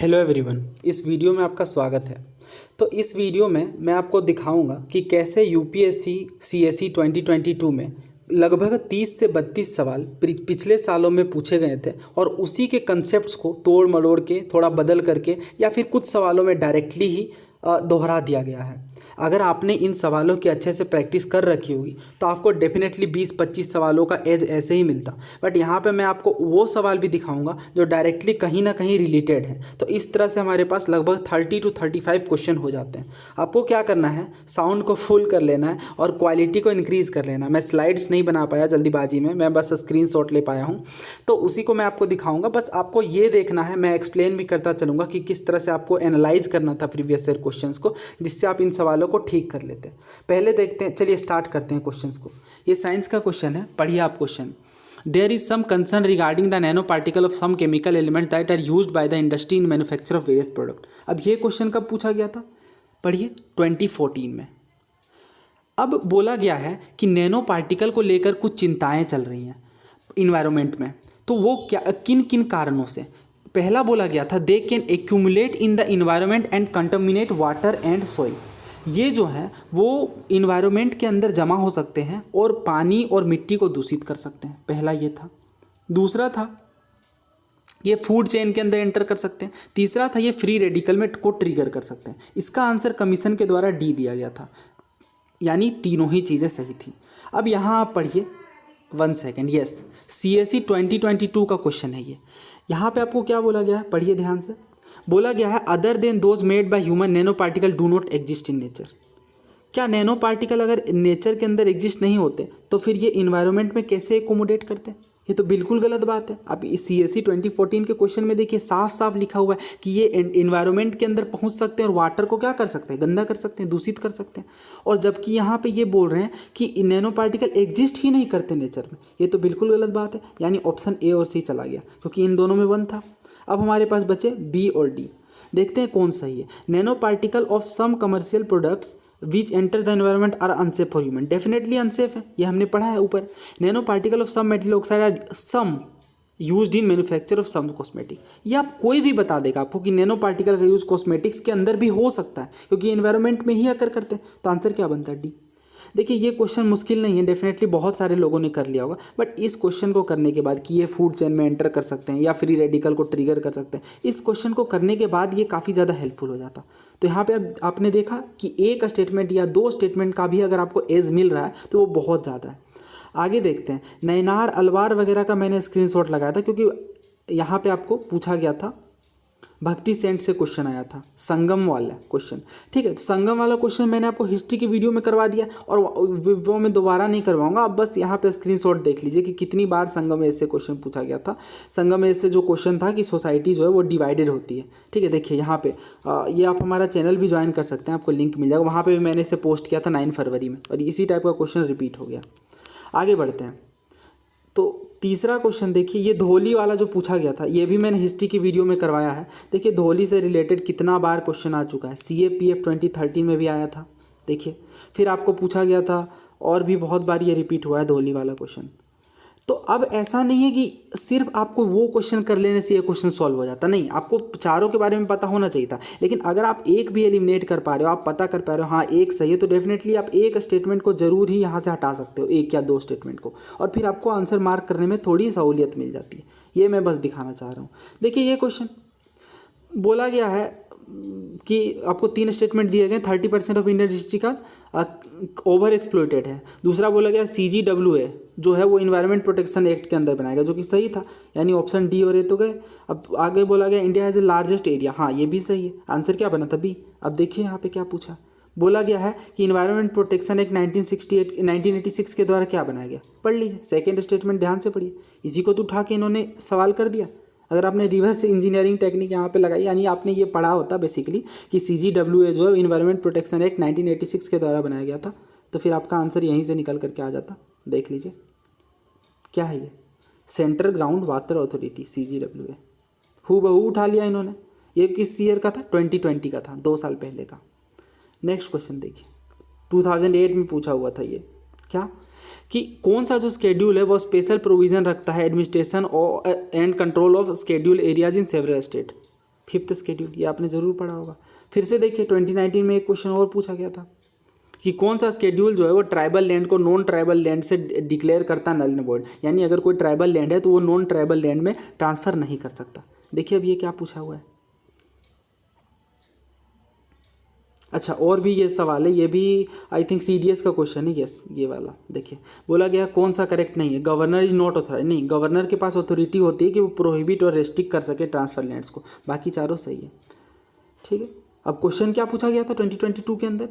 Hello everyone, इस video में आपका स्वागत है। तो इस वीडियो में मैं आपको दिखाऊंगा कि कैसे यूपीएससी सीएसई 2022 में लगभग 30 से 32 सवाल पिछले सालों में पूछे गए थे और उसी के कंसेप्ट्स को तोड़ मरोड़ के थोड़ा बदल करके या फिर कुछ सवालों में डायरेक्टली ही दोहरा दिया गया है। अगर आपने इन सवालों की अच्छे से प्रैक्टिस कर रखी होगी तो आपको डेफिनेटली 20-25 सवालों का एज ऐसे ही मिलता। बट यहाँ पे मैं आपको वो सवाल भी दिखाऊंगा जो डायरेक्टली कहीं ना कहीं रिलेटेड है। तो इस तरह से हमारे पास लगभग 30 to 35 क्वेश्चन हो जाते हैं। आपको क्या करना है, साउंड को फुल कर लेना है और क्वालिटी को इंक्रीज़ कर लेना है। मैं स्लाइड्स नहीं बना पाया जल्दीबाजी में, मैं बस स्क्रीनशॉट ले पाया हूँ, तो उसी को मैं आपको दिखाऊंगा। बस आपको ये देखना है, मैं एक्सप्लेन भी करता चलूँगा कि किस तरह से आपको एनालाइज करना था प्रीवियस ईयर क्वेश्चंस को, जिससे आप इन सवालों को ठीक कर लेते हैं। पहले देखते हैं, चलिए स्टार्ट करते हैं क्वेश्चंस को। ये साइंस का क्वेश्चन है, पढ़िए आप question. There is some concern regarding the nano particle of some chemical elements that are used by the industry in manufacture of various product. अब ये क्वेश्चन कब पूछा गया था, पढ़िए 2014 में। अब बोला गया है कि नैनो पार्टिकल को लेकर कुछ चिंताएं चल रही हैं इन्वायरमेंट में, तो वो क्या किन किन कारणों से। पहला बोला गया था they can accumulate in the environment and contaminate water and soil. ये जो है वो इन्वायरमेंट के अंदर जमा हो सकते हैं और पानी और मिट्टी को दूषित कर सकते हैं। पहला ये था। दूसरा था ये फूड चेन के अंदर एंटर कर सकते हैं। तीसरा था ये फ्री रेडिकल में को ट्रिगर कर सकते हैं। इसका आंसर कमीशन के द्वारा डी दिया गया था, यानी तीनों ही चीज़ें सही थी। अब यहाँ आप पढ़िए 1 सेकेंड। यस, सीएसई 2022 का क्वेश्चन है ये। यहाँ पे आपको क्या बोला गया है, पढ़िए ध्यान से। बोला गया है other than those made by human nano particle do not exist in nature. क्या नैनो पार्टिकल अगर नेचर के अंदर एग्जिस्ट नहीं होते तो फिर ये इन्वायरमेंट में कैसे एकोमोडेट करते हैं? ये तो बिल्कुल गलत बात है। अब इस सीएसई 2014 के क्वेश्चन में देखिए साफ साफ लिखा हुआ है कि ये इन्वायरमेंट के अंदर पहुंच सकते हैं और वाटर को क्या कर सकते हैं, गंदा कर सकते हैं, दूषित कर सकते हैं। और जबकि यहाँ पे ये बोल रहे हैं कि नैनो पार्टिकल एग्जिस्ट ही नहीं करते नेचर में, ये तो बिल्कुल गलत बात है। यानी ऑप्शन ए और सी चला गया, क्योंकि इन दोनों में 1 था। अब हमारे पास बचे बी और डी। देखते हैं कौन सही है। Nano particle of some commercial products which enter the environment are unsafe for human. Definitely unsafe है, ये हमने पढ़ा है ऊपर। Nano particle of some metal oxide are some used in manufacture of some cosmetic. ये आप कोई भी बता देगा आपको कि नैनो पार्टिकल का यूज कॉस्मेटिक्स के अंदर भी हो सकता है, क्योंकि एनवायरमेंट में ही आकर करते हैं। तो आंसर क्या बनता है, डी। देखिए ये क्वेश्चन मुश्किल नहीं है, डेफिनेटली बहुत सारे लोगों ने कर लिया होगा। बट इस क्वेश्चन को करने के बाद कि ये फूड चेन में एंटर कर सकते हैं या फ्री रेडिकल को ट्रिगर कर सकते हैं, इस क्वेश्चन को करने के बाद ये काफ़ी ज़्यादा हेल्पफुल हो जाता। तो यहाँ पे अब आपने देखा कि एक स्टेटमेंट या 2 स्टेटमेंट का भी अगर आपको एज मिल रहा है तो वो बहुत ज़्यादा है। आगे देखते हैं। नैनार अलवार वगैरह का मैंने स्क्रीनशॉट लगाया था, क्योंकि यहाँ पे आपको पूछा गया था, भक्ति सेंट से क्वेश्चन आया था, संगम वाला क्वेश्चन। ठीक है, तो संगम वाला क्वेश्चन मैंने आपको हिस्ट्री की वीडियो में करवा दिया और वो मैं दोबारा नहीं करवाऊंगा। आप बस यहाँ पे स्क्रीनशॉट देख लीजिए कि कितनी बार संगम एज से क्वेश्चन पूछा गया था। संगम एज से जो क्वेश्चन था कि सोसाइटी जो है वो डिवाइडेड होती है। ठीक है, देखिए यहाँ पे ये आप हमारा चैनल भी ज्वाइन कर सकते हैं, आपको लिंक मिल जाएगा। वहाँ पर भी मैंने इसे पोस्ट किया था 9 फरवरी में, और इसी टाइप का क्वेश्चन रिपीट हो गया। आगे बढ़ते हैं। तो तीसरा क्वेश्चन देखिए, ये धोली वाला जो पूछा गया था, ये भी मैंने हिस्ट्री की वीडियो में करवाया है। देखिए धोली से रिलेटेड कितना बार क्वेश्चन आ चुका है। CAPF 2013 में भी आया था, देखिए। फिर आपको पूछा गया था और भी बहुत बार ये रिपीट हुआ है धोली वाला क्वेश्चन। तो अब ऐसा नहीं है कि सिर्फ आपको वो क्वेश्चन कर लेने से ये क्वेश्चन सॉल्व हो जाता, नहीं, आपको चारों के बारे में पता होना चाहिए था। लेकिन अगर आप एक भी एलिमिनेट कर पा रहे हो, आप पता कर पा रहे हो हाँ एक सही है, तो डेफिनेटली आप एक स्टेटमेंट को जरूर ही यहाँ से हटा सकते हो, 1 या 2 स्टेटमेंट को, और फिर आपको आंसर मार्क करने में थोड़ी सहूलियत मिल जाती है। ये मैं बस दिखाना चाह रहा हूँ। देखिए ये क्वेश्चन बोला गया है कि आपको 3 स्टेटमेंट दिए गए, 30% ऑफ इंडियन हिस्ट्री का ओवर एक्सप्लॉइटेड है। दूसरा बोला गया CGWA जो है वो इन्वायरमेंट प्रोटेक्शन एक्ट के अंदर बनाया गया, जो कि सही था, यानी ऑप्शन डी और ए तो गए। अब आगे बोला गया India has the largest area, हाँ ये भी सही है। आंसर क्या बना था, बी। अब देखिए यहाँ पे क्या पूछा, बोला गया है कि इन्वायरमेंट प्रोटेक्शन एक्ट 1986 के द्वारा क्या बनाया गया, पढ़ लीजिए। सेकेंड स्टेटमेंट ध्यान से पढ़िए, इसी को तो उठा के इन्होंने सवाल कर दिया। अगर आपने रिवर्स इंजीनियरिंग टेक्निक यहाँ पे लगाई, यानी आपने ये पढ़ा होता बेसिकली कि CGWA जो है इन्वायरमेंट प्रोटेक्शन एक्ट 1986 के द्वारा बनाया गया था, तो फिर आपका आंसर यहीं से निकल करके आ जाता। देख लीजिए क्या है ये, central ground water authority, CGWA। हूबहू उठा लिया इन्होंने। ये किस ईयर का था, 2020 का था, 2 साल पहले का। नेक्स्ट क्वेश्चन देखिए, 2008 में पूछा हुआ था ये, क्या कि कौन सा जो स्केड्यूल है वो स्पेशल प्रोविज़न रखता है administration and control of schedule areas in several state. 5th schedule, ये आपने ज़रूर पढ़ा होगा। फिर से देखिए 2019 में एक क्वेश्चन और पूछा गया था कि कौन सा शेड्यूल जो है वो ट्राइबल लैंड को नॉन ट्राइबल लैंड से डिक्लेयर करता नल एंड वॉइड, यानी अगर कोई ट्राइबल लैंड है तो वो नॉन ट्राइबल लैंड में ट्रांसफ़र नहीं कर सकता। देखिए अब ये क्या पूछा हुआ है। अच्छा, और भी ये सवाल है, ये भी आई थिंक CDS का क्वेश्चन है। यस, ये वाला देखिए, बोला गया कौन सा करेक्ट नहीं है। गवर्नर इज नॉट ऑथराइज, नहीं, गवर्नर के पास अथॉरिटी होती है कि वो प्रोहिबिट और रेस्ट्रिक्ट कर सके ट्रांसफर लैंड्स को, बाकी चारों सही है। ठीक है, अब क्वेश्चन क्या पूछा गया था 2022 के अंदर,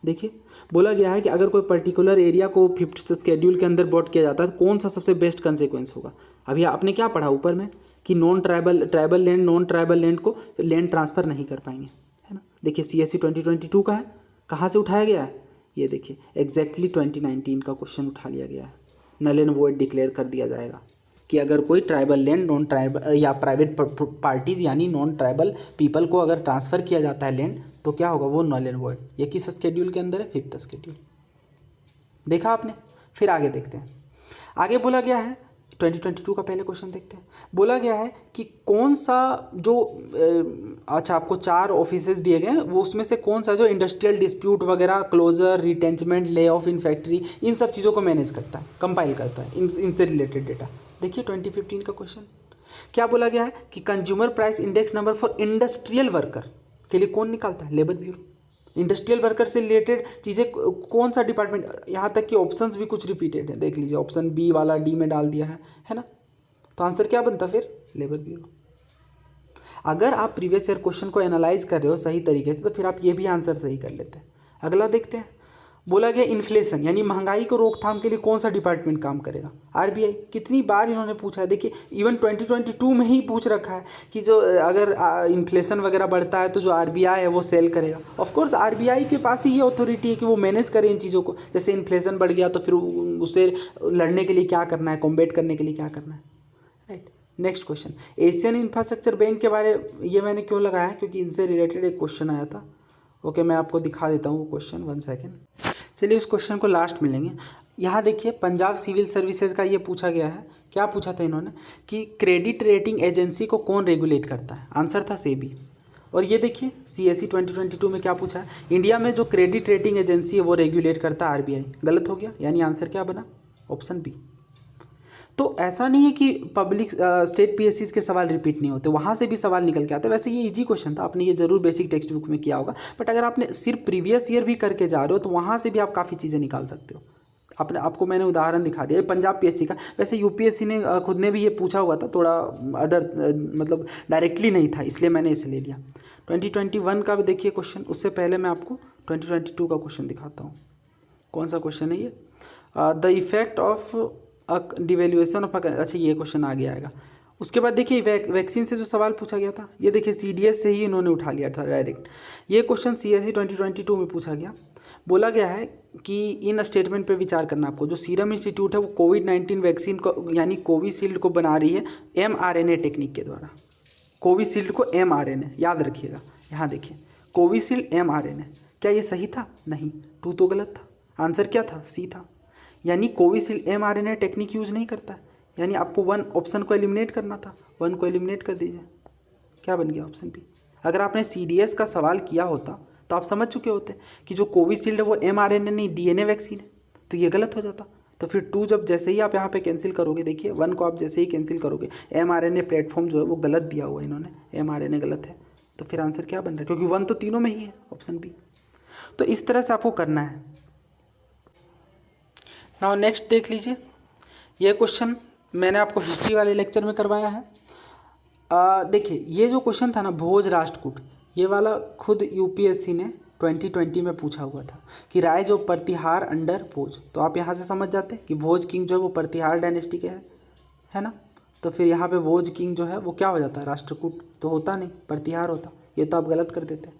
देखिए बोला गया है कि अगर कोई पर्टिकुलर एरिया को 5th शेड्यूल के अंदर बॉट किया जाता है तो कौन सा सबसे बेस्ट कंसिक्वेंस होगा। अभी आपने क्या पढ़ा ऊपर में कि tribal land non tribal land को लैंड ट्रांसफ़र नहीं कर पाएंगे, है ना। देखिए CSE 2022 का है, कहाँ से उठाया गया है, ये देखिए एग्जैक्टली 2019 का क्वेश्चन उठा लिया गया है। नल एंड वॉइड डिक्लेयर कर दिया जाएगा कि अगर कोई ट्राइबल लैंड नॉन ट्राइबल या प्राइवेट पार्टीज यानी नॉन ट्राइबल पीपल को अगर ट्रांसफ़र किया जाता है लैंड तो क्या होगा, वो नल एंड वॉइड। ये किस शेड्यूल के अंदर है, 5th शेड्यूल, देखा आपने। फिर आगे देखते हैं, आगे बोला गया है 2022 का पहले क्वेश्चन देखते हैं। बोला गया है कि कौन सा जो अच्छा आपको 4 ऑफिसेज दिए गए हैं, वो उसमें से कौन सा जो इंडस्ट्रियल डिस्प्यूट वगैरह, closure, रिटेंचमेंट, lay off in factory, इन सब चीज़ों को मैनेज करता है, कंपाइल करता है, इनसे रिलेटेड डेटा। देखिए 2015 का क्वेश्चन क्या बोला गया है कि consumer price index number for industrial worker के लिए कौन निकालता है, लेबर ब्यूरो। इंडस्ट्रियल वर्कर से रिलेटेड चीज़ें कौन सा डिपार्टमेंट, यहाँ तक कि ऑप्शंस भी कुछ रिपीटेड है, देख लीजिए ऑप्शन बी वाला डी में डाल दिया है ना। तो आंसर क्या बनता फिर, लेबर ब्यूरो। अगर आप प्रीवियस ईयर क्वेश्चन को एनालाइज कर रहे हो सही तरीके से तो फिर आप ये भी आंसर सही कर लेते हैं। अगला देखते हैं, बोला गया इन्फ्लेशन यानी महंगाई को रोकथाम के लिए कौन सा डिपार्टमेंट काम करेगा, RBI। कितनी बार इन्होंने पूछा है, देखिए इवन 2022 में ही पूछ रखा है कि जो अगर इन्फ्लेशन वगैरह बढ़ता है तो जो RBI है वो सेल करेगा। ऑफ कोर्स RBI के पास ही ये अथॉरिटी है कि वो मैनेज करे इन चीज़ों को, जैसे इन्फ्लेशन बढ़ गया तो फिर उससे लड़ने के लिए क्या करना है, कॉम्बेट करने के लिए क्या करना है, right. Next question, Asian infrastructure bank के बारे ये मैंने क्यों लगाया, क्योंकि इनसे रिलेटेड एक क्वेश्चन आया था। ओके, मैं आपको दिखा देता हूँ वो क्वेश्चन, 1 सेकेंड। चलिए उस क्वेश्चन को लास्ट में लेंगे। यहाँ देखिए पंजाब सिविल सर्विसेज का ये पूछा गया है, क्या पूछा था इन्होंने कि क्रेडिट रेटिंग एजेंसी को कौन रेगुलेट करता है, आंसर था सेबी। और ये देखिए CSE 2022 में क्या पूछा है, इंडिया में जो क्रेडिट रेटिंग एजेंसी है वो रेगुलेट करता है RBI। गलत हो गया, यानी आंसर क्या बना, ऑप्शन बी। तो ऐसा नहीं है कि पब्लिक स्टेट PSCs के सवाल रिपीट नहीं होते, वहाँ से भी सवाल निकल के आते हैं। वैसे ये इजी क्वेश्चन था, आपने ये जरूर बेसिक टेक्स्ट बुक में किया होगा, बट अगर आपने सिर्फ प्रीवियस ईयर भी करके जा रहे हो तो वहाँ से भी आप काफ़ी चीज़ें निकाल सकते हो। आपको मैंने उदाहरण दिखा दिया, पंजाब PSC का। वैसे UPSC ने खुद ने भी ये पूछा हुआ था, थोड़ा अदर मतलब डायरेक्टली नहीं था, इसलिए मैंने इसे ले लिया। 2021 का भी देखिए क्वेश्चन, उससे पहले मैं आपको 2022 का क्वेश्चन दिखाता हूँ। कौन सा क्वेश्चन है ये, the effect of devaluation of, अच्छा ये क्वेश्चन आगे आएगा। उसके बाद देखिए वैक्सीन से जो सवाल पूछा गया था, ये देखिए CDS से ही इन्होंने उठा लिया था डायरेक्ट। ये क्वेश्चन CSE 2022 में पूछा गया। बोला गया है कि इन स्टेटमेंट पे विचार करना आपको, जो सीरम इंस्टीट्यूट है वो कोविड-19 वैक्सीन को यानी कोविशील्ड को बना रही है mRNA टेक्निक के द्वारा। कोविशील्ड को mRNA, याद रखिएगा, यहाँ देखिए कोविशील्ड mRNA, क्या ये सही था, नहीं, 2 तो गलत था, आंसर क्या था, C था। यानी कोविशील्ड mRNA टेक्निक यूज़ नहीं करता है, यानी आपको 1 ऑप्शन को एलिमिनेट करना था, 1 को एलिमिनेट कर दीजिए, क्या बन गया, ऑप्शन बी। अगर आपने CDS का सवाल किया होता तो आप समझ चुके होते कि जो कोविशील्ड है वो mRNA नहीं DNA वैक्सीन है, तो ये गलत हो जाता। तो फिर 2 जब जैसे ही आप यहाँ पे कैंसिल करोगे, देखिए 1 को आप जैसे ही कैंसिल करोगे, mRNA प्लेटफॉर्म जो है वो गलत दिया हुआ है इन्होंने, mRNA गलत है, तो फिर आंसर क्या बन रहा है, क्योंकि 1 तो तीनों में ही है, ऑप्शन बी। तो इस तरह से आपको करना है। नाउ नेक्स्ट देख लीजिए, ये क्वेश्चन मैंने आपको हिस्ट्री वाले लेक्चर में करवाया है। देखिए ये जो क्वेश्चन था ना, भोज राष्ट्रकूट, ये वाला खुद UPSC ने 2020 में पूछा हुआ था कि राइज ऑफ प्रतिहार अंडर भोज। तो आप यहाँ से समझ जाते हैं कि भोज किंग जो है वो प्रतिहार डायनेस्टी के है ना। तो फिर यहाँ पे भोज किंग जो है वो क्या हो जाता है, राष्ट्रकूट तो होता नहीं, प्रतिहार होता। ये तो आप गलत कर देते हैं,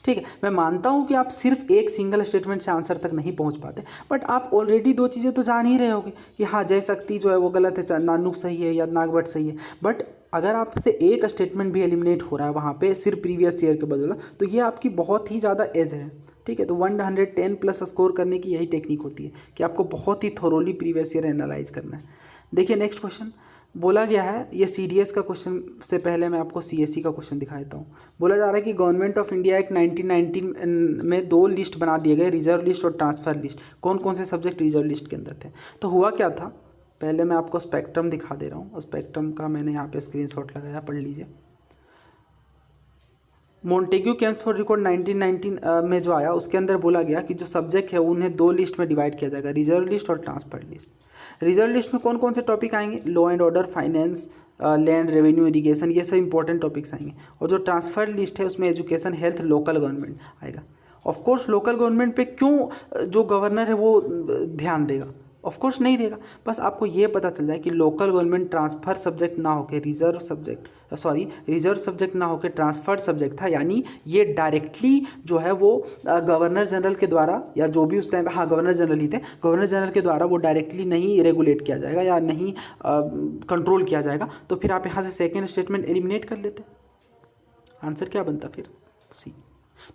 ठीक है। मैं मानता हूँ कि आप सिर्फ एक सिंगल स्टेटमेंट से आंसर तक नहीं पहुँच पाते, बट आप ऑलरेडी 2 चीज़ें तो जान ही रहे होगे कि हाँ जय शक्ति जो है वो गलत है, नानुक सही है या नागभट्ट सही है। बट अगर आपसे एक स्टेटमेंट भी एलिमिनेट हो रहा है वहाँ पे सिर्फ प्रीवियस ईयर के बदला, तो ये आपकी बहुत ही ज़्यादा एज है, ठीक है। तो 110 प्लस स्कोर करने की यही टेक्निक होती है कि आपको बहुत ही थोरोली प्रीवियस ईयर एनालाइज करना है। देखिए नेक्स्ट क्वेश्चन, बोला गया है, ये CDS का क्वेश्चन से पहले मैं आपको CSE का क्वेश्चन दिखा देता हूँ। बोला जा रहा है कि गवर्नमेंट ऑफ इंडिया एक्ट 1919 में 2 लिस्ट बना दिए गए, रिजर्व लिस्ट और ट्रांसफ़र लिस्ट। कौन कौन से सब्जेक्ट रिजर्व लिस्ट के अंदर थे? तो हुआ क्या था, पहले मैं आपको स्पेक्ट्रम दिखा दे रहा हूँ। स्पेक्ट्रम का मैंने यहाँ पे स्क्रीनशॉट लगाया, पढ़ लीजिए। मोंटेग्यू केम्स फॉर रिकॉर्ड 1919 में जो आया, उसके अंदर बोला गया कि जो सब्जेक्ट है उन्हें 2 लिस्ट में डिवाइड किया जाएगा, रिजर्व लिस्ट और ट्रांसफर लिस्ट। रिजर्व लिस्ट में कौन कौन से टॉपिक आएंगे? Law and order, finance, land, revenue, irrigation, ये सब इंपॉर्टेंट टॉपिक्स आएंगे। और जो ट्रांसफर लिस्ट है उसमें एजुकेशन, हेल्थ, लोकल गवर्नमेंट आएगा। ऑफकोर्स लोकल गवर्नमेंट पे क्यों जो गवर्नर है वो ध्यान देगा? ऑफकोर्स नहीं देगा। बस आपको ये पता चल जाए कि लोकल गवर्नमेंट ट्रांसफ़र सब्जेक्ट ना होकर रिजर्व सब्जेक्ट ना होकर ट्रांसफर्ड सब्जेक्ट था, यानी ये डायरेक्टली जो है वो गवर्नर जनरल के द्वारा, या जो भी उस टाइम, हाँ गवर्नर जनरल ही थे, गवर्नर जनरल के द्वारा वो डायरेक्टली नहीं रेगुलेट किया जाएगा या नहीं कंट्रोल किया जाएगा। तो फिर आप यहाँ से सेकेंड स्टेटमेंट एलिमिनेट कर लेते। आंसर क्या बनता फिर? सी।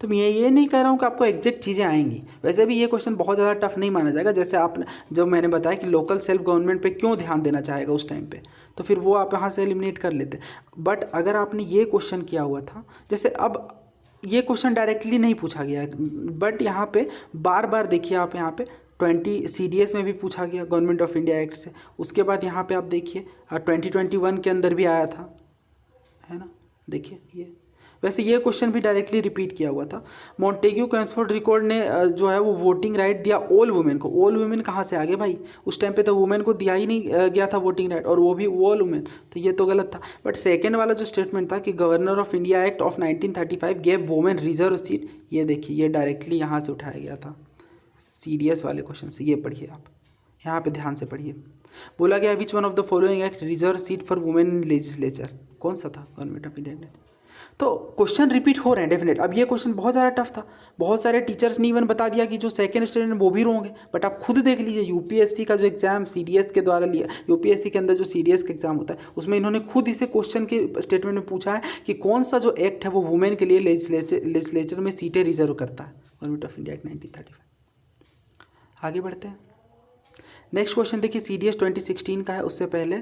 तो मैं ये नहीं कह रहा हूँ कि आपको एग्जैक्ट चीज़ें आएंगी, वैसे भी ये क्वेश्चन बहुत ज़्यादा टफ नहीं माना जाएगा। जैसे आपने जो मैंने बताया कि लोकल सेल्फ गवर्नमेंट पे क्यों ध्यान देना चाहेगा उस टाइम पे, तो फिर वो आप यहाँ से एलिमिनेट कर लेते। बट अगर आपने ये क्वेश्चन किया हुआ था, जैसे अब ये क्वेश्चन डायरेक्टली नहीं पूछा गया है, बट यहाँ पे बार बार देखिए आप, यहाँ पे 20 CDS में भी पूछा गया गवर्नमेंट ऑफ इंडिया एक्ट से। उसके बाद यहाँ पे आप देखिए 2021 के अंदर भी आया था, है ना, देखिए ये। वैसे ये क्वेश्चन भी डायरेक्टली रिपीट किया हुआ था। मोंटेग्यू कैम्सफोर्ड रिकॉर्ड ने जो है वो वोटिंग राइट दिया ऑल वुमेन को। ऑल वुमेन कहाँ से आ गए भाई? उस टाइम पे तो वुमेन को दिया ही नहीं गया था वोटिंग राइट, और वो भी ऑल वुमेन, तो ये तो गलत था। बट सेकेंड वाला जो स्टेटमेंट था कि governor of India act of 1935 gave women reserve seat, ये देखिए ये डायरेक्टली यहाँ से उठाया गया था CDS वाले क्वेश्चन से। ये पढ़िए आप, यहाँ पे ध्यान से पढ़िए। बोला गया which one of the following act reserve seat for women in legislature, कौन सा था गवर्नमेंट ऑफ इंडिया ने? तो क्वेश्चन रिपीट हो रहे हैं डेफिनेट। अब ये क्वेश्चन बहुत ज़्यादा टफ था, बहुत सारे टीचर्स ने इवन बता दिया कि जो सेकंड स्टेटमेंट वो भी रॉन्ग है। बट आप खुद देख लीजिए, यूपीएससी का जो एग्जाम CDS के द्वारा लिया, यूपीएससी के अंदर जो CDS का एग्जाम होता है उसमें इन्होंने खुद इसे क्वेश्चन के स्टेटमेंट में पूछा है कि कौन सा जो एक्ट है वो वुमेन के लिए लेजिस्लेचर में सीटें रिजर्व करता है, गवर्नमेंट ऑफ इंडिया एक्ट 1935। आगे बढ़ते हैं। नेक्स्ट क्वेश्चन देखिए CDS 2016 का है, उससे पहले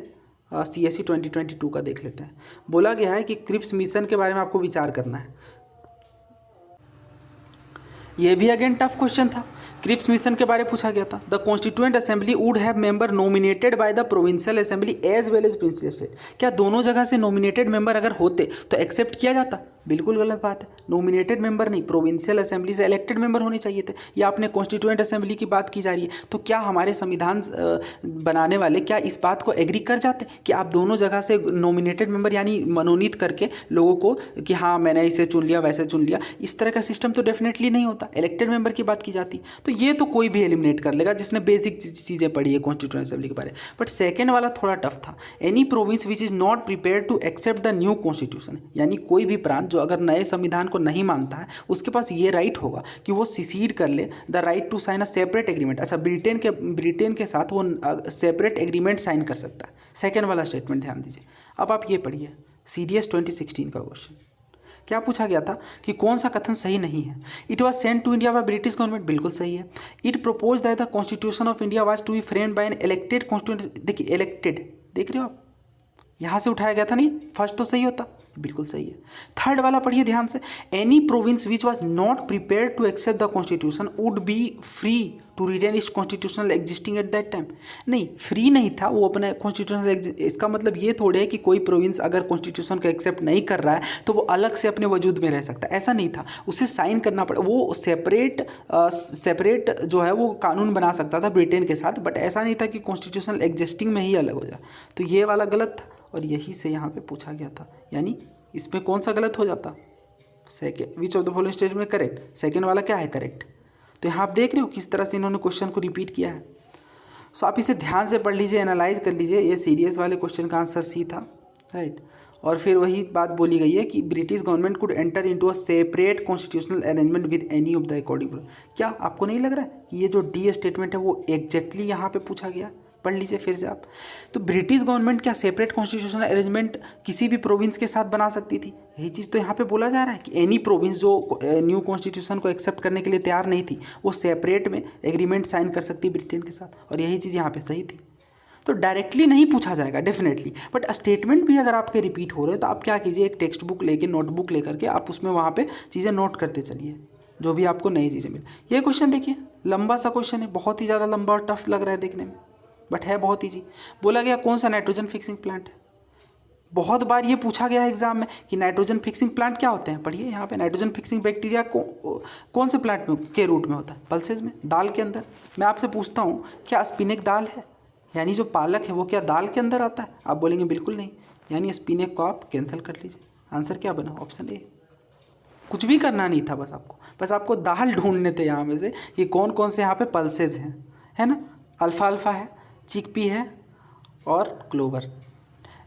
CSE 2022 का देख लेते हैं। बोला गया है कि क्रिप्स मिशन के बारे में आपको विचार करना है। ये भी अगेन टफ क्वेश्चन था। क्रिप्स मिशन के बारे में पूछा गया था। The constituent assembly would have member nominated by the provincial assembly as well as principal state. क्या दोनों जगह से नॉमिनेटेड मेंबर अगर होते तो एक्सेप्ट किया जाता? बिल्कुल गलत बात है। नॉमिनेटेड मेंबर नहीं, प्रोविंशियल असेंबली से इलेक्टेड मेंबर होने चाहिए थे। या आपने कॉन्स्टिट्यूएंट असेंबली की बात की जा रही है, तो क्या हमारे संविधान बनाने वाले क्या इस बात को एग्री कर जाते कि आप दोनों जगह से नॉमिनेटेड मेंबर यानी मनोनीत करके लोगों को कि हाँ मैंने इसे चुन लिया वैसे चुन लिया, इस तरह का सिस्टम तो डेफिनेटली नहीं होता। इलेक्टेड मेंबर की बात की जाती, तो ये तो कोई भी एलिमिनेट कर लेगा जिसने बेसिक चीज़ें पढ़ी है कॉन्स्टिट्यूएंट असेंबली के बारे में। बट सेकेंड वाला थोड़ा टफ था। Any province which is not prepare to accept the new constitution, यानी कोई भी प्रांत जो अगर नए संविधान को नहीं मानता है उसके पास ये राइट होगा कि वो सिसीड कर ले the right to sign a separate agreement. अच्छा, ब्रिटेन के साथ वो सेपरेट एग्रीमेंट साइन कर सकता है। सेकेंड वाला स्टेटमेंट ध्यान दीजिए। अब आप ये पढ़िए CDS 2016 का क्वेश्चन। क्या पूछा गया था कि कौन सा कथन सही नहीं है? It was sent to India by British government, बिल्कुल सही है। It propose that the constitution of India was to be framed by an elected constituent. देखिए इलेक्टेड, देख रहे हो आप, यहाँ से उठाया गया था नहीं, फर्स्ट तो सही होता, बिल्कुल सही है। थर्ड वाला पढ़िए ध्यान से। Any province which was not prepare to accept the constitution would be free to retain its constitutional existing at that time. नहीं, फ्री नहीं था वो अपने कॉन्स्टिट्यूशनल, इसका मतलब ये थोड़े है कि कोई प्रोविंस अगर कॉन्स्टिट्यूशन को एक्सेप्ट नहीं कर रहा है तो वो अलग से अपने वजूद में रह सकता है, ऐसा नहीं था। उसे साइन करना पड़ा, वो सेपरेट जो है वो कानून बना सकता था ब्रिटेन के साथ, बट ऐसा नहीं था कि कॉन्स्टिट्यूशनल एग्जिस्टिंग में ही अलग हो जाए। तो ये वाला गलत था और यही से यहाँ पे पूछा गया था, यानी इसमें कौन सा गलत हो जाता? Second, which of the following statement correct. Second वाला क्या है करेक्ट। तो यहाँ आप देख रहे हो किस तरह से इन्होंने क्वेश्चन को रिपीट किया है। सो आप इसे ध्यान से पढ़ लीजिए, एनालाइज कर लीजिए। ये CDS वाले क्वेश्चन का आंसर सी था, राइट। और फिर वही बात बोली गई है कि British government could enter into a separate constitutional arrangement with any of the according. क्या आपको नहीं लग रहा है कि ये जो D स्टेटमेंट है वो एग्जैक्टली यहाँ पे पूछा गया? पढ़ लीजिए फिर से आप। तो ब्रिटिश गवर्नमेंट क्या सेपरेट कॉन्स्टिट्यूशनल अरेंजमेंट किसी भी प्रोविंस के साथ बना सकती थी? यही चीज़ तो यहाँ पे बोला जा रहा है कि एनी प्रोविंस जो न्यू कॉन्स्टिट्यूशन को एक्सेप्ट करने के लिए तैयार नहीं थी वो सेपरेट में एग्रीमेंट साइन कर सकती ब्रिटेन के साथ, और यही चीज़ यहाँ पे सही थी। तो डायरेक्टली नहीं पूछा जाएगा डेफिनेटली, बट स्टेटमेंट भी अगर आपके रिपीट हो रहे हैं तो आप क्या कीजिए, एक टेक्स्ट बुक लेके, नोटबुक लेकर के आप उसमें वहाँ पे चीज़ें नोट करते चलिए, जो भी आपको नई चीज़ें मिले। ये क्वेश्चन देखिए, लंबा सा क्वेश्चन है, बहुत ही ज़्यादा लंबा और टफ लग रहा है देखने में, बट है बहुत ईजी। बोला गया कौन सा नाइट्रोजन फिक्सिंग प्लांट है। बहुत बार ये पूछा गया है एग्जाम में कि नाइट्रोजन फिक्सिंग प्लांट क्या होते हैं। पढ़िए यहाँ पे, नाइट्रोजन फिक्सिंग बैक्टीरिया कौन से प्लांट में के रूट में होता है, पल्सेज में, दाल के अंदर। मैं आपसे पूछता हूँ क्या स्पिनेक दाल है, यानी जो पालक है वो क्या दाल के अंदर आता है? आप बोलेंगे बिल्कुल नहीं, यानी स्पिनेक को आप कैंसिल कर लीजिए। आंसर क्या बना? Option A. कुछ भी करना नहीं था, बस आपको दाल ढूंढने थे यहाँ में से कि कौन कौन से यहाँ पे पल्सेज हैं, है ना। अल्फाल्फा है, चिकपी है और क्लोवर।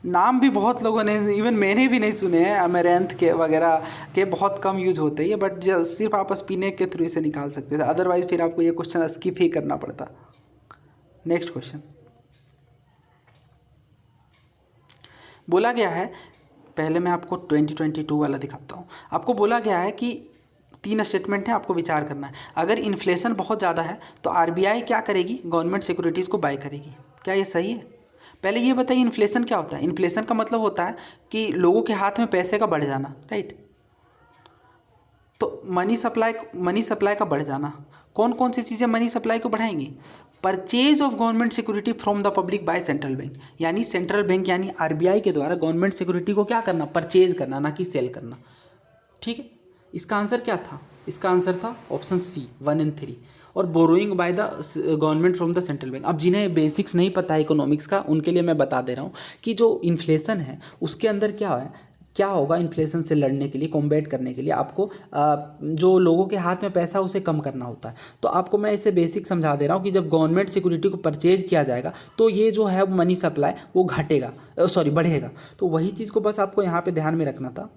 नाम भी बहुत लोगों ने, इवन मैंने भी नहीं सुने हैं, अमेरेंथ के वगैरह के बहुत कम यूज होते हैं, बट सिर्फ आप स्पिनेक के थ्रू इसे निकाल सकते थे, अदरवाइज फिर आपको ये क्वेश्चन स्किप ही करना पड़ता। नेक्स्ट क्वेश्चन बोला गया है, पहले मैं आपको 2022 वाला दिखाता हूँ। आपको बोला गया है कि 3 स्टेटमेंट है, आपको विचार करना है। अगर इन्फ्लेशन बहुत ज़्यादा है तो आरबीआई क्या करेगी? गवर्नमेंट सिक्योरिटीज़ को बाय करेगी। क्या ये सही है? पहले ये बताइए इन्फ्लेशन क्या होता है। इन्फ्लेशन का मतलब होता है कि लोगों के हाथ में पैसे का बढ़ जाना, राइट। तो मनी सप्लाई का बढ़ जाना। कौन कौन सी चीज़ें मनी सप्लाई को बढ़ाएंगी? Purchase of government security from the public by central bank, यानी सेंट्रल बैंक यानी आरबीआई के द्वारा गवर्नमेंट सिक्योरिटी को क्या करना? परचेज करना, ना कि सेल करना। ठीक है, इसका आंसर क्या था? इसका आंसर था ऑप्शन सी, 1 और 3। और borrowing by the government from the central bank. अब जिन्हें बेसिक्स नहीं पता है इकोनॉमिक्स का, उनके लिए मैं बता दे रहा हूँ कि जो इन्फ्लेशन है उसके अंदर क्या होगा इन्फ्लेशन से लड़ने के लिए, कॉम्बैट करने के लिए आपको जो लोगों के हाथ में पैसा उसे कम करना होता है। तो आपको मैं इसे बेसिक समझा दे रहा हूँ कि जब गवर्नमेंट सिक्योरिटी को परचेज किया जाएगा तो ये जो है मनी सप्लाई वो बढ़ेगा। तो वही चीज़ को बस आपको यहाँ पे ध्यान में रखना था,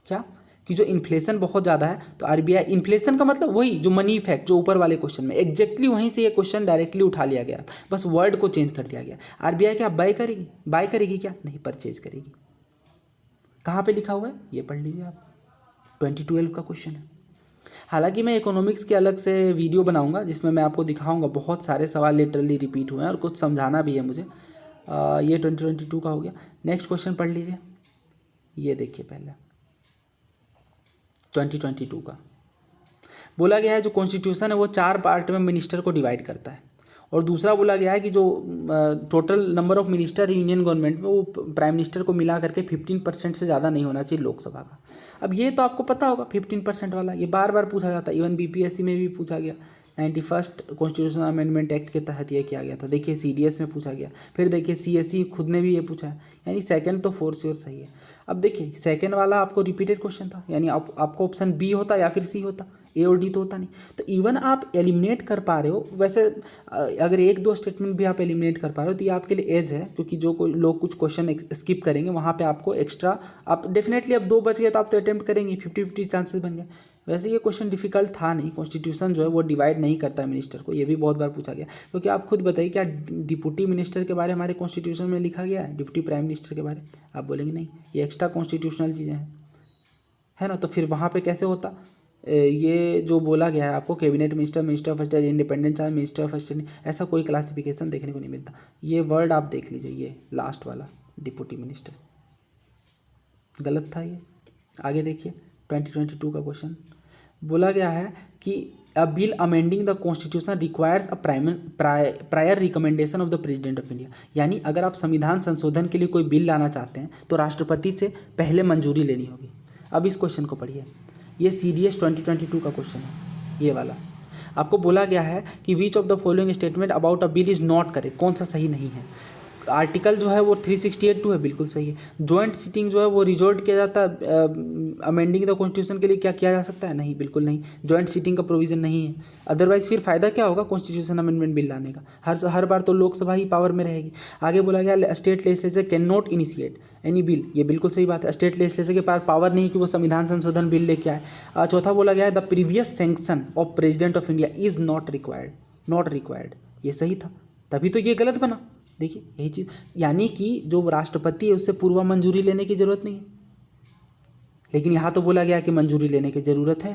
क्या कि जो इन्फ्लेशन बहुत ज़्यादा है तो आरबीआई, इन्फ्लेशन का मतलब वही जो मनी इफेक्ट जो ऊपर वाले क्वेश्चन में एग्जैक्टली वहीं से ये क्वेश्चन डायरेक्टली उठा लिया गया, बस वर्ड को चेंज कर दिया गया। आरबीआई क्या बाय करेगी क्या? नहीं, परचेज करेगी। कहाँ पे लिखा हुआ है ये पढ़ लीजिए आप, 2012 का क्वेश्चन है। हालांकि मैं इकोनॉमिक्स के अलग से वीडियो बनाऊंगा जिसमें मैं आपको दिखाऊंगा, बहुत सारे सवाल लिटरली रिपीट हुए हैं और कुछ समझाना भी है मुझे। ये 2022 का हो गया। नेक्स्ट क्वेश्चन पढ़ लीजिए, ये देखिए पहले 2022 का बोला गया है जो कॉन्स्टिट्यूशन है वो 4 पार्ट में मिनिस्टर को डिवाइड करता है। और दूसरा बोला गया है कि जो total number of minister union government में वो प्राइम मिनिस्टर को मिला करके 15% से ज़्यादा नहीं होना चाहिए लोकसभा का। अब ये तो आपको पता होगा 15% वाला, ये बार बार पूछा जाता है, इवन बीपीएससी में भी पूछा गया। 91st कॉन्स्टिट्यूशनल अमेंडमेंट एक्ट के तहत ये किया गया था। देखिए सीडीएस में पूछा गया, फिर देखिए सीएसई खुद ने भी ये पूछा है, यानी सेकंड तो फोर श्योर सही है। अब देखिए सेकंड वाला आपको रिपीटेड क्वेश्चन था, यानी आपको ऑप्शन बी होता या फिर सी होता, ए और डी तो होता नहीं। तो इवन आप एलिमिनेट कर पा रहे हो, वैसे अगर 1-2 स्टेटमेंट भी आप एलिमिनेट कर पा रहे हो तो ये आपके लिए एज है, क्योंकि जो कोई लोग कुछ क्वेश्चन स्किप करेंगे वहाँ पे आपको एक्स्ट्रा, आप डेफिनेटली अब 2 बच गए तो आप तो अटेम्प्ट करेंगे, 50-50 चांसेस बन गए। वैसे ये क्वेश्चन डिफिकल्ट था नहीं, कॉन्स्टिट्यूशन जो है वो डिवाइड नहीं करता है मिनिस्टर को, ये भी बहुत बार पूछा गया। क्योंकि आप खुद बताइए क्या डिप्टी मिनिस्टर के बारे में हमारे कॉन्स्टिट्यूशन में लिखा गया है, डिप्टी प्राइम मिनिस्टर के बारे? आप बोलेंगे नहीं, ये एक्स्ट्रा कॉन्स्टिट्यूशनल चीज़ें हैं, है ना। तो फिर वहाँ पे कैसे होता? ये जो बोला गया है आपको cabinet minister, minister of state, independent charge, minister of state, ऐसा कोई क्लासिफिकेशन देखने को नहीं मिलता। ये वर्ड आप देख लीजिए, ये लास्ट वाला डिप्टी मिनिस्टर गलत था। ये आगे देखिए 2022 का क्वेश्चन बोला गया है कि अ bill amending the constitution requires a prior recommendation of the president of India, यानी अगर आप संविधान संशोधन के लिए कोई बिल लाना चाहते हैं तो राष्ट्रपति से पहले मंजूरी लेनी होगी। अब इस क्वेश्चन को पढ़िए, ये CDS 2022 का क्वेश्चन है, ये वाला। आपको बोला गया है कि which of the following statement about a bill is not correct, कौन सा सही नहीं है। आर्टिकल जो है वो 368(2) है, बिल्कुल सही है। जॉइंट सीटिंग जो है वो रिजोर्ट किया जाता है अमेंडिंग द कॉन्स्टिट्यूशन के लिए, क्या किया जा सकता है? नहीं, बिल्कुल नहीं, जॉइंट सीटिंग का प्रोविजन नहीं है। अदरवाइज फिर फ़ायदा क्या होगा कॉन्स्टिट्यूशन अमेंडमेंट बिल लाने का? हर बार तो लोकसभा ही पावर में रहेगी। आगे बोला गया state legislature can not initiate any bill, ये बिल्कुल सही बात है। स्टेट लेजिस्लेचर के पास पावर नहीं कि वो संविधान संशोधन बिल लेके आए। चौथा बोला गया है the previous sanction of president of India is not required, ये सही था, तभी तो ये गलत बना। देखिए यही चीज़, यानी कि जो राष्ट्रपति है उससे पूर्व मंजूरी लेने की ज़रूरत नहीं है, लेकिन यहाँ तो बोला गया कि मंजूरी लेने की ज़रूरत है,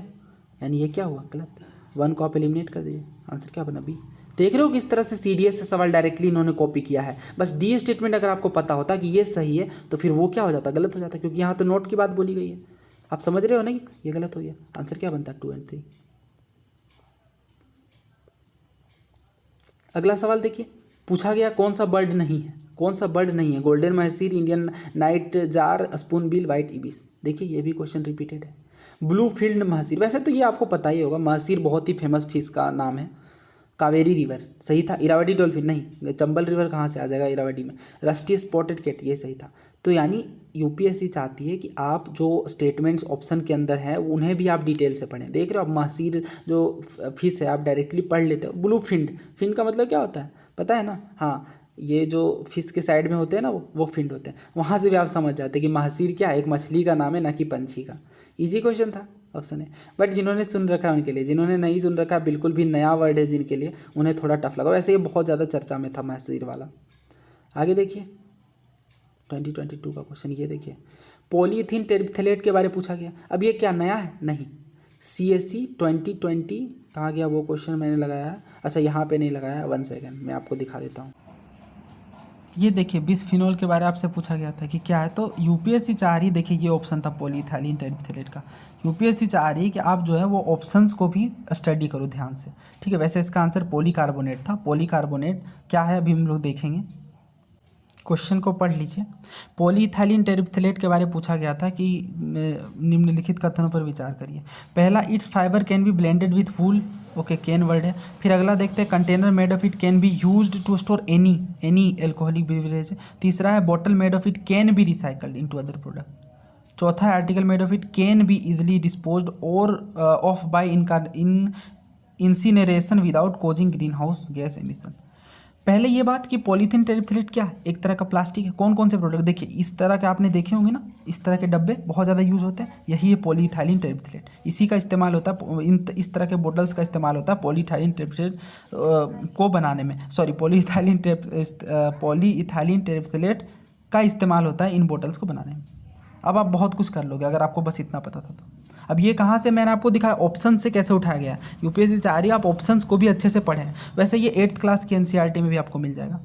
यानी ये क्या हुआ? गलत। 1 को आप एलिमिनेट कर दीजिए, आंसर क्या बना? बी। देख रहे हो किस तरह से CDS से सवाल डायरेक्टली इन्होंने कॉपी किया है। बस डी स्टेटमेंट अगर आपको पता होता कि ये सही है तो फिर वो क्या हो जाता, गलत हो जाता, क्योंकि यहाँ तो नोट की बात बोली गई है। आप समझ रहे हो ना कि ये गलत हो गया। आंसर क्या बनता है 2 और 3। अगला सवाल देखिए, पूछा गया कौन सा बर्ड नहीं है, कौन सा बर्ड नहीं है। Golden mahseer, Indian night jar, spoon bill, white ibis. देखिए ये भी क्वेश्चन रिपीटेड है। ब्लू फील्ड महसीर, वैसे तो ये आपको पता ही होगा, महसीर बहुत ही फेमस फिश का नाम है। कावेरी रिवर सही था। इरावदी डॉल्फिन नहीं, चंबल रिवर कहाँ से आ जाएगा इरावदी में। रस्टी स्पॉटेड कैट ये सही था। तो यानी यूपीएससी चाहती है कि आप जो स्टेटमेंट्स ऑप्शन के अंदर हैं उन्हें भी आप डिटेल से पढ़ें। देख रहे हो आप, महसीर जो फिश है आप डायरेक्टली पढ़ लेते हो। ब्लू फिंड, फिंड का मतलब क्या होता है पता है ना। हाँ, ये जो फिश के साइड में होते हैं ना वो फिंड होते हैं। वहाँ से भी आप समझ जाते हैं कि महसीर क्या है, एक मछली का नाम है ना कि पंछी का। इजी क्वेश्चन था, ऑप्शन है। बट जिन्होंने सुन रखा है उनके लिए, जिन्होंने नहीं सुन रखा बिल्कुल भी नया वर्ड है जिनके लिए, उन्हें थोड़ा टफ लगा। वैसे ये बहुत ज़्यादा चर्चा में था महसीर वाला। आगे देखिए 2022 का क्वेश्चन, ये देखिए पॉलीथीन टेरिप्थेलेट के बारे में पूछा गया। अब ये क्या नया है? नहीं। CSE 2020 कहाँ गया वो क्वेश्चन मैंने लगाया है। अच्छा यहाँ पे नहीं लगाया, 1 सेकेंड मैं आपको दिखा देता हूँ। ये देखिए बिस्फिनोल के बारे में आपसे पूछा गया था कि क्या है, तो यूपीएससी चाह रही, देखिए ये ऑप्शन था पॉलीइथाइलिन टेरिप्थेलेट का। यूपीएससी चाह रही है कि आप जो है वो ऑप्शंस को भी स्टडी करो ध्यान से, ठीक है। वैसे इसका आंसर पॉलीकार्बोनेट था। पॉलीकार्बोनेट क्या है अभी हम लोग देखेंगे, क्वेश्चन को पढ़ लीजिए। पॉलीइथाइलिन टेरिप्थेलेट के बारे में पूछा गया था कि निम्नलिखित कथनों पर विचार करिए। पहला, it's fibre can be blended with wool, okay can word है। फिर अगला देखते हैं, container made of it can be used to store any alcoholic beverage. तीसरा है, bottle made of it can be recycled into other product. चौथा है, article made of it can be easily disposed of of by incineration without causing green house gas emission. पहले ये बात कि polythene टेरिप्थेलेट क्या है, एक तरह का प्लास्टिक है। कौन कौन से प्रोडक्ट, देखिए इस तरह के आपने देखे होंगे ना, इस तरह के डब्बे बहुत ज़्यादा यूज़ होते हैं, यही है पॉलीइथाइलिन टेरिप्थेलेट। इसी का इस्तेमाल होता है, इस तरह के बोटल्स का इस्तेमाल होता है पॉलीइथाइलिन टेरिप्थेलेट को बनाने में। सॉरी, पॉलीइथाइलिन टेरिप्थेलेट का इस्तेमाल होता है इन बोटल्स को बनाने में। अब आप बहुत कुछ कर लोगे अगर आपको बस इतना पता था तो। अब ये कहाँ से मैंने आपको दिखाया, ऑप्शन से कैसे उठाया गया। यूपीएससी चाह रही है आप ऑप्शंस को भी अच्छे से पढ़ें। वैसे ये 8th क्लास की एनसीईआरटी में भी आपको मिल जाएगा।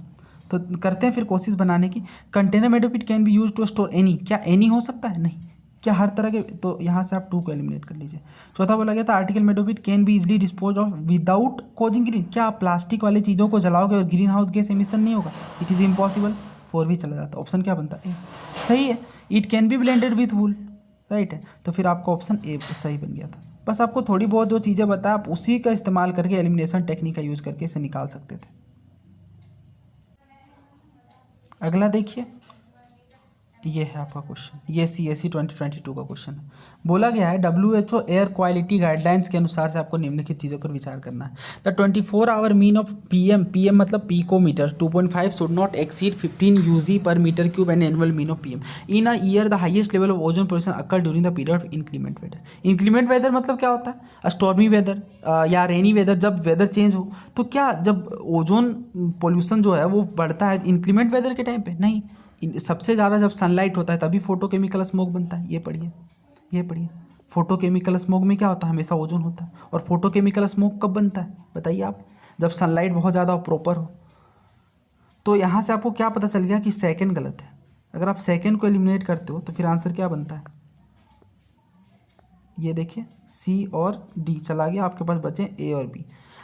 तो करते हैं फिर कोशिश बनाने की। Container made of it can be use to store any, क्या एनी हो सकता है? नहीं। क्या हर तरह के, तो यहाँ से आप 2 को एलिमिनेट कर लीजिए। चौथा बोला गया था, article made of it can be easily dispose of without causing green, क्या आप प्लास्टिक वाली चीज़ों को जलाओगे और ग्रीन हाउस गैस एमिशन नहीं होगा? It is impossible. 4 भी चला जाता। ऑप्शन क्या बनता है? सही है। It can be blended with wool, right है। तो फिर आपका ऑप्शन ए सही बन गया था। बस आपको थोड़ी बहुत जो चीज़ें बताया आप उसी का इस्तेमाल करके एलिमिनेशन टेक्निक का यूज़ करके इसे निकाल सकते थे। अगला देखिए, ये है आपका क्वेश्चन, ये CSE 2022 का क्वेश्चन है। बोला गया है WHO एयर क्वालिटी गाइडलाइंस के अनुसार से आपको निम्नलिखित चीज़ों पर विचार करना है। The 24 hour mean of PM मतलब picometer 2.5 should not exceed 15 UG per meter cube and annual mean of PM in a year. The highest level of ozone pollution occur during the period of increment weather. Increment weather मतलब क्या होता है? Stormy weather या rainy weather, जब weather change हो तो क्या, जब ओजोन पोल्यूशन जो है वो बढ़ता है इंक्रीमेंट वेदर के टाइम पे? नहीं, सबसे ज़्यादा जब सनलाइट होता है तभी फोटोकेमिकल स्मोक बनता है। ये पढ़िए, ये पढ़िए। फोटोकेमिकल स्मोक में क्या होता है? हमेशा ओजोन होता है। और फोटोकेमिकल स्मोक कब बनता है बताइए आप? जब सनलाइट बहुत ज़्यादा प्रॉपर हो। तो यहाँ से आपको क्या पता चल गया कि सेकंड गलत है। अगर आप सेकंड को एलिमिनेट करते हो तो फिर आंसर क्या बनता है? ये देखिए C और D चला गया, आपके पास बचे A और B।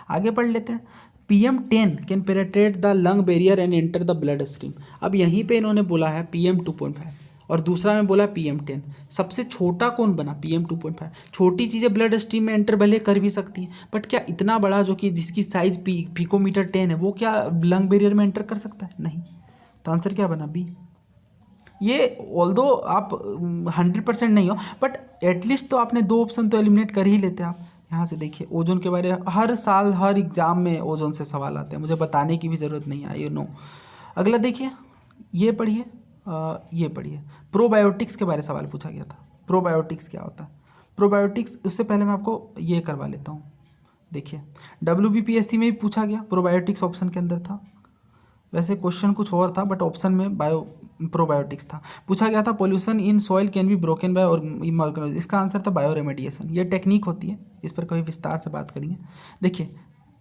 आगे पढ़ लेते हैं। PM10 can penetrate the lung barrier and enter the blood stream. अब यहीं पे इन्होंने बोला है PM 2.5 और दूसरा में बोला PM10। सबसे छोटा कौन बना? PM 2.5। छोटी चीज़ें ब्लड स्ट्रीम में एंटर भले कर भी सकती हैं, बट क्या इतना बड़ा जो कि जिसकी साइज पिकोमीटर 10 है वो क्या लंग बैरियर में एंटर कर सकता है? नहीं। तो आंसर क्या बना? B। ये ऑल्दो आप 100% नहीं हो, बट एटलीस्ट तो आपने 2 ऑप्शन तो एलिमिनेट कर ही लेते आप। यहाँ से देखिए, ओजोन के बारे में हर साल हर एग्जाम में ओजोन से सवाल आते हैं, मुझे बताने की भी ज़रूरत नहीं है, यू नो। अगला देखिए, ये पढ़िए, ये पढ़िए। प्रोबायोटिक्स के बारे में सवाल पूछा गया था। प्रोबायोटिक्स क्या होता है? प्रोबायोटिक्स, उससे पहले मैं आपको ये करवा लेता हूँ। देखिए WBPSC में भी पूछा गया, प्रोबायोटिक्स ऑप्शन के अंदर था। वैसे क्वेश्चन कुछ और था बट ऑप्शन में प्रोबायोटिक्स था। पूछा गया था pollution in soil can be broken by और इसका आंसर था बायो रेमेडिएशन। ये टेक्निक होती है, इस पर कभी विस्तार से बात करेंगे। देखिए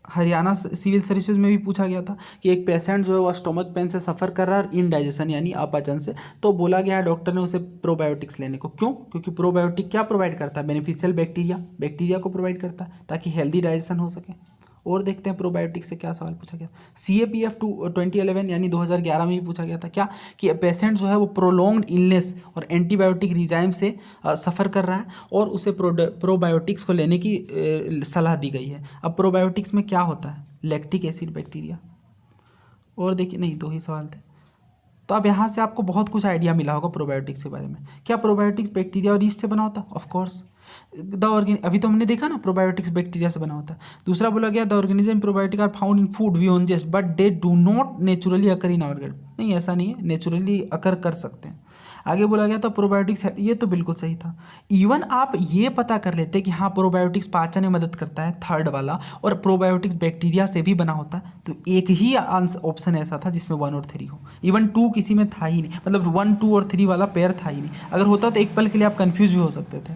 हरियाणा सिविल सर्विसेज में भी पूछा गया था कि एक पेशेंट जो है वो स्टोमक पेन से सफ़र कर रहा है और इनडाइजेशन यानी अपचन से, तो बोला गया है डॉक्टर ने उसे प्रोबायोटिक्स लेने को। क्यों? क्योंकि प्रोबायोटिक क्या प्रोवाइड करता है? बेनिफिशियल बैक्टीरिया को प्रोवाइड करता है ताकि हेल्दी डाइजेशन हो सके। और देखते हैं प्रोबायोटिक से क्या सवाल पूछा गया। CAPF 2011 यानी 2011 में भी पूछा गया था क्या, कि पेशेंट जो है वो प्रोलॉन्ग्ड इलनेस और एंटीबायोटिक रिजाइम से सफ़र कर रहा है और उसे प्रोबायोटिक्स को लेने की सलाह दी गई है। अब प्रोबायोटिक्स में क्या होता है? Lactic acid bacteria. और देखिए, नहीं, दो ही सवाल थे। तो अब यहाँ से आपको बहुत कुछ आइडिया मिला होगा प्रोबायोटिक्स के बारे में। क्या प्रोबायोटिक्स बैक्टीरिया और यीस्ट से बना होता है? Of course. द ऑर्गेन अभी तो हमने देखा ना, प्रोबायोटिक्स बैक्टीरिया से बना होता है। दूसरा बोला गया the organism probiotic are found in food we ingest but they do not naturally occur in our gut. नहीं, ऐसा नहीं है, नेचुरली अकर कर सकते हैं। आगे बोला गया था प्रोबायोटिक्स है, ये तो बिल्कुल सही था। इवन आप ये पता कर लेते कि हाँ प्रोबायोटिक्स पाचन में मदद करता है, थर्ड वाला, और प्रोबायोटिक्स बैक्टीरिया से भी बना होता है, तो एक ही ऑप्शन ऐसा था जिसमें 1 और 3 हो। इवन 2 किसी में था ही नहीं, मतलब 1, 2 और 3 वाला पेयर था ही नहीं। अगर होता तो एक पल के लिए आप कन्फ्यूज भी हो सकते थे,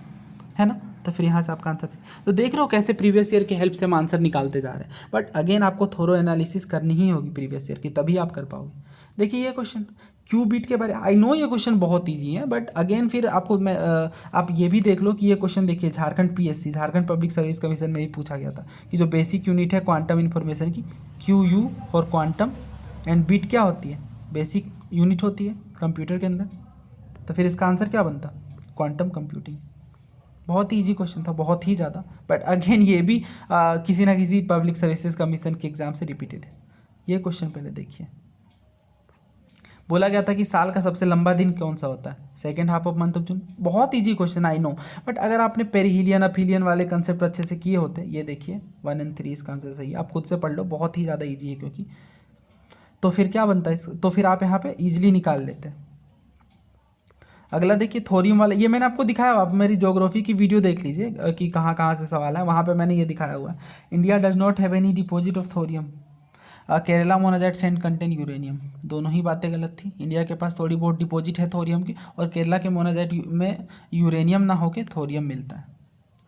है ना। तो फिर यहाँ से आपका आंसर, तो देख रहे हो कैसे प्रीवियस ईयर की हेल्प से हम आंसर निकालते जा रहे हैं। बट अगेन आपको थोरो एनालिसिस करनी ही होगी प्रीवियस ईयर की, तभी आप कर पाओगे। देखिए ये क्वेश्चन क्यू बीट के बारे, आई नो ये क्वेश्चन बहुत ईजी है, बट अगेन फिर आपको मैं आप ये भी देख लो कि ये क्वेश्चन देखिए Jharkhand PSC, Jharkhand public service commission में भी पूछा गया था कि जो बेसिक यूनिट है क्वांटम इन्फॉर्मेशन की, QU for quantum, and bit क्या होती है? बेसिक यूनिट होती है कंप्यूटर के अंदर। तो फिर इसका आंसर क्या बनता? Quantum computing. बहुत ही ईजी क्वेश्चन था, बहुत ही ज़्यादा, बट अगेन ये भी किसी ना किसी पब्लिक सर्विसेज कमीशन के एग्जाम से रिपीटेड है। ये क्वेश्चन पहले देखिए। बोला गया था कि साल का सबसे लंबा दिन कौन सा होता है? Second half of month of June. बहुत easy question, I know, but अगर आपने पेरिहिलियन अफिलियन वाले कंसेप्ट अच्छे से किए होते, ये देखिए 1 और 3 इसका आंसर सही है। आप खुद से पढ़ लो, बहुत ही ज़्यादा ईजी है क्योंकि। तो फिर क्या बनता है तो फिर आप यहाँ पे ईजिली निकाल लेते हैं। अगला देखिए थोरियम वाला, ये मैंने आपको दिखाया, आप मेरी ज्योग्राफी की वीडियो देख लीजिए कि कहाँ कहाँ से सवाल है, वहाँ पे मैंने ये दिखाया हुआ है। India does not have any deposit of thorium, Kerala monazite sand contain uranium. दोनों ही बातें गलत थी। इंडिया के पास थोड़ी बहुत डिपॉजिट है थोरियम की, और केरला के मोनाजाइट में यूरेनियम ना होके थोरियम मिलता है।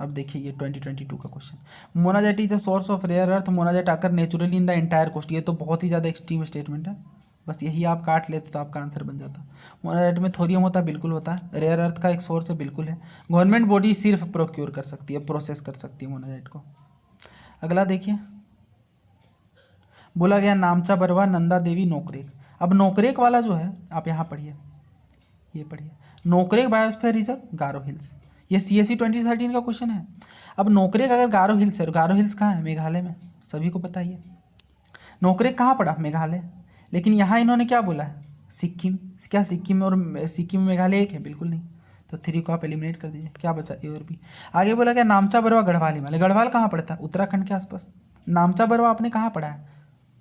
अब देखिए ये 2022 का question, monazite is a source of rare earth, monazite occur naturally in the entire coast. ये तो बहुत ही ज़्यादा एक्सट्रीम स्टेटमेंट है, बस यही आप काट लेते तो आपका आंसर बन जाता। मोनाजाइट में थोरियम होता है, बिल्कुल होता है। रेयर अर्थ का एक सोर्स है, बिल्कुल है। गवर्नमेंट बॉडी सिर्फ प्रोक्योर कर सकती है, प्रोसेस कर सकती है मोनाजाइट को। अगला देखिए, बोला गया नामचा बरवा नंदा देवी नोकरेक। अब नोकरेक वाला जो है, आप यहाँ पढ़िए, ये पढ़िए, नोकरेक बायोस्फीयर रिजर्व गारो हिल्स, ये CSE 2013 का क्वेश्चन है। अब नोकरेक अगर गारो हिल्स है, गारो हिल्स कहाँ है? मेघालय में, सभी को पता ही है। नोकरेक कहाँ पड़ा? मेघालय। लेकिन यहाँ इन्होंने क्या बोला है? सिक्किम। क्या सिक्किम और सिक्किम मेघालय एक है? बिल्कुल नहीं। तो 3 को आप एलिमिनेट कर दीजिए, क्या बचा? A और B। आगे बोला गया नामचा बरवा गढ़वाल हिमालय। गढ़वाल कहाँ पड़ता है? उत्तराखंड के आसपास। नामचा बरवा आपने कहाँ पढ़ा है?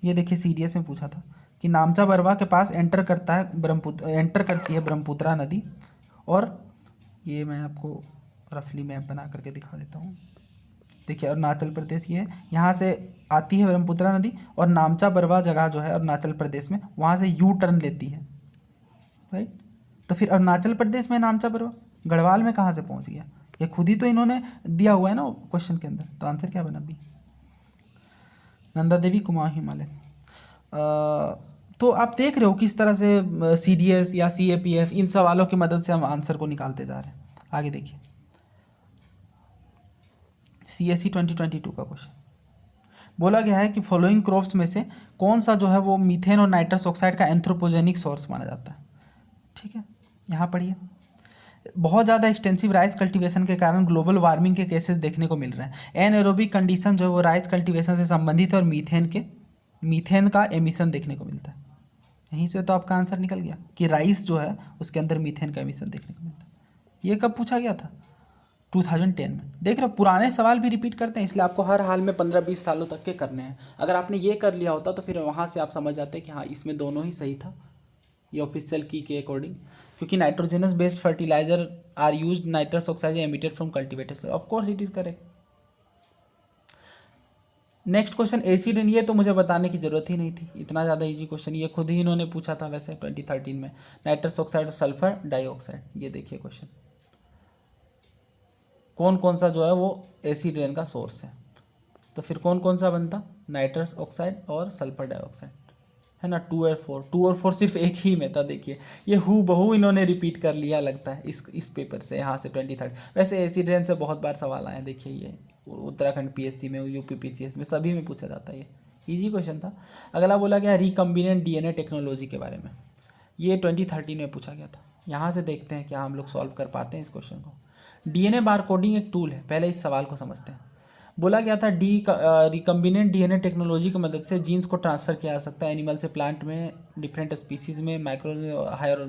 ये देखिए CDS में पूछा था कि नामचा बरवा के पास एंटर करती है ब्रह्मपुत्रा नदी, और ये मैं आपको रफली मैप बना करके दिखा देता हूँ। देखिए अरुणाचल प्रदेश ये है, यहाँ से आती है ब्रह्मपुत्रा नदी, और नामचा बरवा जगह जो है अरुणाचल प्रदेश में, वहाँ से U टर्न लेती है, राइट। तो फिर अरुणाचल प्रदेश में नामचा बरवा, गढ़वाल में कहाँ से पहुँच गया? ये खुद ही तो इन्होंने दिया हुआ है ना क्वेश्चन के अंदर। तो आंसर क्या बना? B, नंदा देवी कुमाऊं हिमालय। तो आप देख रहे हो किस तरह से CDS या CAPF इन सवालों की मदद से हम आंसर को निकालते जा रहे हैं। आगे देखिए CSE 2022 का क्वेश्चन, बोला गया है कि फॉलोइंग क्रॉप्स में से कौन सा जो है वो मीथेन और नाइट्रस ऑक्साइड का एंथ्रोपोजेनिक सोर्स माना जाता है? ठीक है, यहाँ पढ़िए। बहुत ज़्यादा एक्सटेंसिव राइस कल्टीवेशन के कारण ग्लोबल वार्मिंग के केसेस देखने को मिल रहे हैं। एनएरोबिक कंडीशन जो है वो राइस कल्टीवेशन से संबंधित है, और मीथेन का एमिशन देखने को मिलता है। यहीं से तो आपका आंसर निकल गया कि राइस जो है उसके अंदर मीथेन का एमिशन देखने को मिलता है। ये कब पूछा गया था? 2010 में। देख रहे हो पुराने सवाल भी रिपीट करते हैं, इसलिए आपको हर हाल में 15-20 सालों तक के करने हैं। अगर आपने ये कर लिया होता तो फिर वहाँ से आप समझ जाते कि हाँ इसमें दोनों ही सही था, ये ऑफिशियल की के अकॉर्डिंग, क्योंकि nitrogenous based fertiliser are used, nitrous oxide emitted from cultivators. Of course it is correct. Next question acid in, ये तो मुझे बताने की ज़रूरत ही नहीं थी, इतना ज़्यादा इजी क्वेश्चन, ये खुद ही इन्होंने पूछा था वैसे 2013 में। नाइट्रस ऑक्साइड और सल्फर डाइऑक्साइड, ये देखिए क्वेश्चन, कौन कौन सा जो है वो एसिड रेन का सोर्स है? तो फिर कौन कौन सा बनता, नाइट्रस ऑक्साइड और सल्फर डाइऑक्साइड, है ना। 2 और 4, 2 और 4 सिर्फ एक ही में था। देखिए ये हूबहू इन्होंने रिपीट कर लिया लगता है इस पेपर से, यहाँ से 23। वैसे एसिड रेन से बहुत बार सवाल आए, देखिए ये उत्तराखंड पीएससी में, यूपी पीसीएस में, सभी में पूछा जाता है, ये ईजी क्वेश्चन था। अगला बोला गया रिकम्बिनेंट डीएनए टेक्नोलॉजी के बारे में, ये 2013 में पूछा गया था। यहाँ से देखते हैं क्या हम लोग सॉल्व कर पाते हैं इस क्वेश्चन को। डीएनए बार कोडिंग एक टूल है, पहले इस सवाल को समझते हैं। बोला गया था रिकम्बिनेंट डीएनए टेक्नोलॉजी की मदद से जीन्स को ट्रांसफ़र किया जा सकता है एनिमल से प्लांट में, डिफरेंट स्पीसीज़ में, माइक्रो हायर।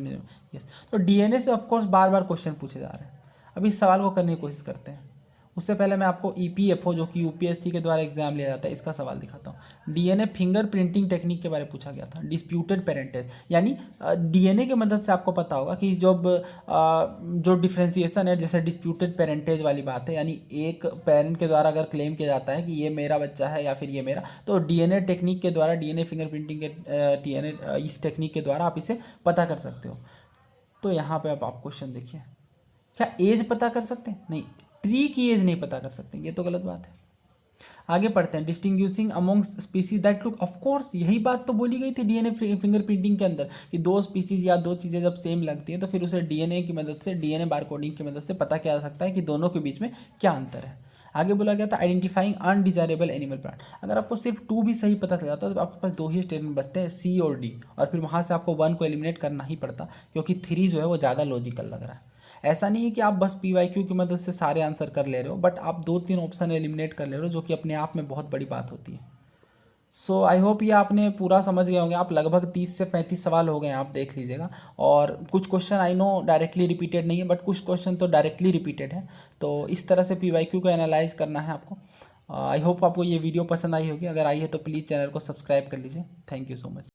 यस, तो डीएनए से ऑफकोर्स बार बार क्वेश्चन पूछे जा रहे हैं। अब इस सवाल को करने की कोशिश करते हैं। उससे पहले मैं आपको ईपीएफओ जो कि यूपीएससी के द्वारा एग्जाम लिया जाता है, इसका सवाल दिखाता हूँ। डीएनए फिंगर प्रिंटिंग टेक्निक के बारे में पूछा गया था। डिस्प्यूटेड पेरेंटेज, यानी डीएनए की मदद से आपको पता होगा कि जो डिफ्रेंसिएशन है, जैसे डिस्प्यूटेड पेरेंटेज वाली बात है, यानी एक पेरेंट के द्वारा अगर क्लेम किया जाता है कि ये मेरा बच्चा है या फिर ये मेरा, तो डीएनए टेक्निक के द्वारा, डीएनए फिंगर प्रिंटिंग के डीएनए इस टेक्निक के द्वारा आप इसे पता कर सकते हो। तो यहाँ पे आप क्वेश्चन देखिए, क्या एज पता कर सकते हैं? नहीं, ट्री की एज नहीं पता कर सकते, ये तो गलत बात है। आगे पढ़ते हैं। Distinguishing amongst species that look, of course यही बात तो बोली गई थी डीएनए फिंगर प्रिंटिंग के अंदर कि दो स्पीसीज या दो चीज़ें जब सेम लगती हैं तो फिर उसे डीएनए की मदद से, डीएनए बारकोडिंग की मदद से पता किया जा सकता है कि दोनों के बीच में क्या अंतर है। आगे बोला गया था आइडेंटिफाइंग अनडिजायरेबल एनिमल प्लांट। अगर आपको सिर्फ 2 भी सही पता चल जाता तो आपके पास 2 ही स्टेटमेंट बचते हैं, सी और डी, और फिर वहाँ से आपको 1 को एलिमिनेट करना ही पड़ता, क्योंकि 3 जो है वो ज़्यादा लॉजिकल लग रहा है। ऐसा नहीं है कि आप बस पीवाईक्यू की मदद से सारे आंसर कर ले रहे हो, बट आप 2-3 ऑप्शन एलिमिनेट कर ले रहे हो, जो कि अपने आप में बहुत बड़ी बात होती है। सो आई होप ये आपने पूरा समझ गए होंगे आप। लगभग 30 से 35 सवाल हो गए हैं, आप देख लीजिएगा। और कुछ question I no directly repeated नहीं है, बट कुछ क्वेश्चन तो डायरेक्टली रिपीटेड है। तो इस तरह से पीवाईक्यू को एनालाइज करना है आपको। आई होप आपको ये वीडियो पसंद आई होगी। अगर आई है तो प्लीज़ चैनल को सब्सक्राइब कर लीजिए। Thank you so much.